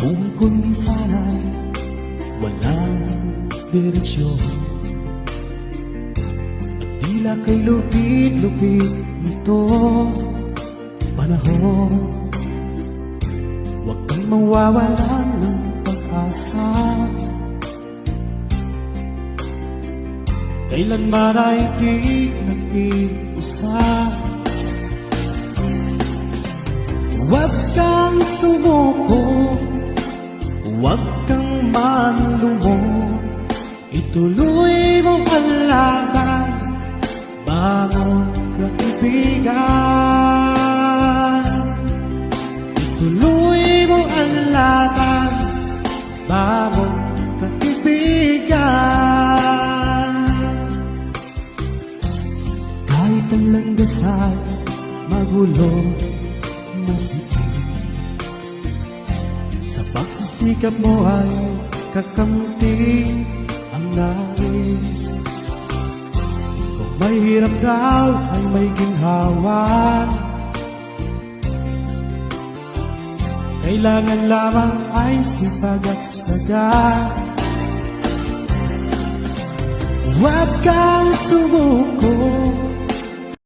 Buhay ko minsan ay walang direksyon, at tila kay lupit-lupit nito panahon. Huwag kang mawawalan ng pag-asa, kailanman ay di nag-iisa. Huwag kang sumuko, huwag kang manlumon, ituloy mong ang laban, bangon kaibigan. Ituloy mo ang laban, bangon kaibigan. Kahit ang landas ay magulo, masikip, sa pagsisikap mo ay kakamti ang nais. Kung may hirap daw ay may ginhawa, kailangan lamang ay sipag at saga. Huwag kang sumuko,